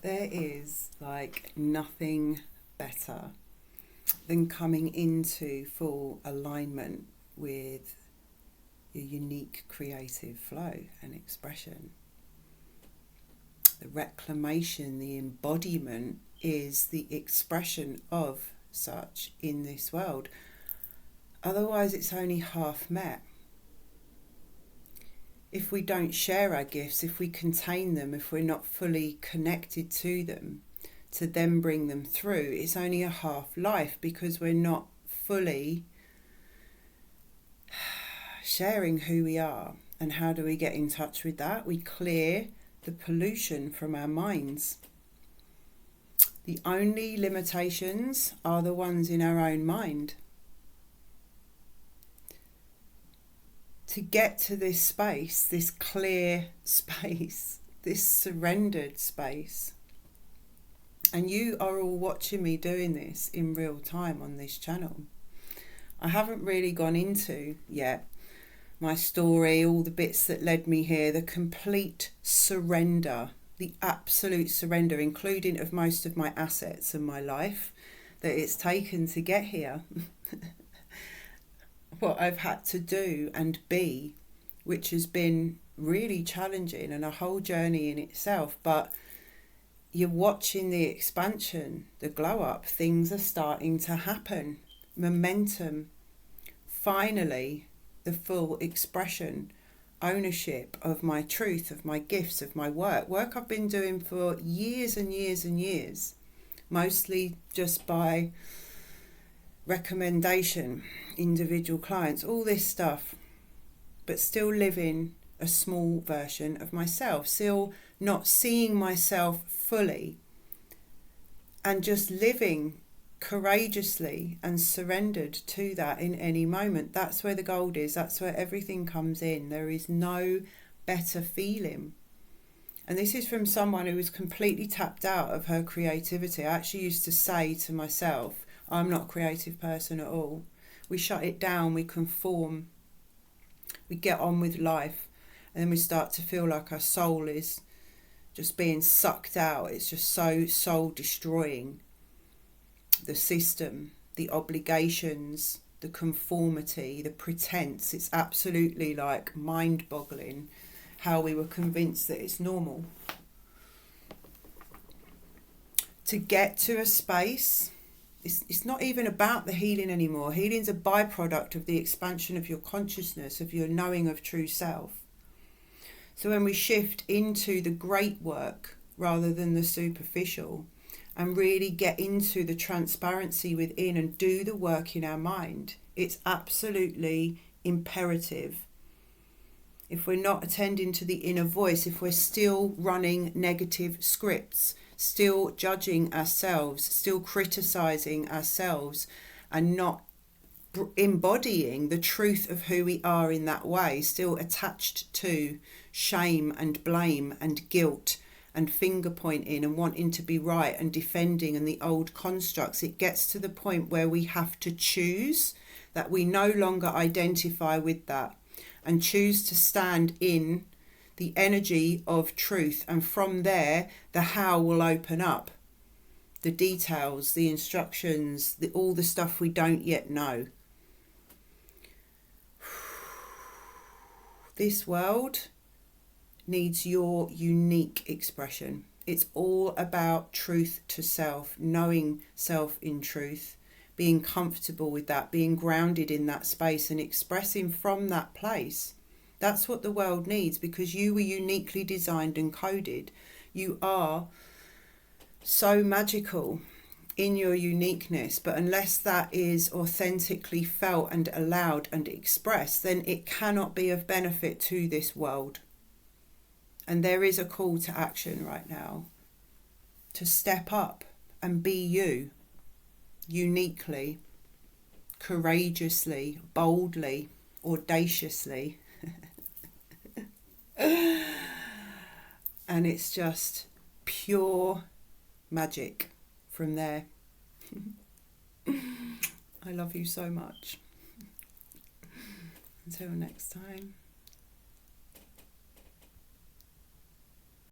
There is like nothing better than coming into full alignment with your unique creative flow and expression. The reclamation, the embodiment is the expression of such in this world. Otherwise, it's only half met. If we don't share our gifts, if we contain them, if we're not fully connected to them, to then bring them through, it's only a half life, because we're not fully sharing who we are. And how do we get in touch with that? We clear the pollution from our minds. The only limitations are the ones in our own mind. To get to this space, this clear space, this surrendered space, and you are all watching me doing this in real time on this channel. I haven't really gone into yet my story, all the bits that led me here, the complete surrender, the absolute surrender, including of most of my assets and my life that it's taken to get here. What I've had to do and be, which has been really challenging and a whole journey in itself. But you're watching the expansion, the glow up, things are starting to happen, momentum, finally the full expression, ownership of my truth, of my gifts, of my work I've been doing for years and years and years, mostly just by recommendation, individual clients, all this stuff, but still living a small version of myself, still not seeing myself fully, and just living courageously and surrendered to that in any moment. That's where the gold is. That's where everything comes in. There is no better feeling. And this is from someone who was completely tapped out of her creativity. I actually used to say to myself, I'm not a creative person at all. We shut it down, we conform, we get on with life, and then we start to feel like our soul is just being sucked out. It's just so soul destroying. The system, the obligations, the conformity, the pretense, it's absolutely like mind-boggling how we were convinced that it's normal. To get to a space, it's not even about the healing anymore. Healing's a byproduct of the expansion of your consciousness, of your knowing of true self. So when we shift into the great work rather than the superficial, and really get into the transparency within and do the work in our mind, it's absolutely imperative. If we're not attending to the inner voice, if we're still running negative scripts, still judging ourselves, still criticizing ourselves, and not embodying the truth of who we are in that way, still attached to shame and blame and guilt and finger pointing and wanting to be right and defending and the old constructs, it gets to the point where we have to choose that we no longer identify with that and choose to stand in the energy of truth. And from there, the how will open up. The details, the instructions, all the stuff we don't yet know. This world needs your unique expression. It's all about truth to self, knowing self in truth, being comfortable with that, being grounded in that space and expressing from that place. That's what the world needs, because you were uniquely designed and coded. You are so magical in your uniqueness, but unless that is authentically felt and allowed and expressed, then it cannot be of benefit to this world. And there is a call to action right now to step up and be you, uniquely, courageously, boldly, audaciously. And it's just pure magic from there. I love you so much. Until next time.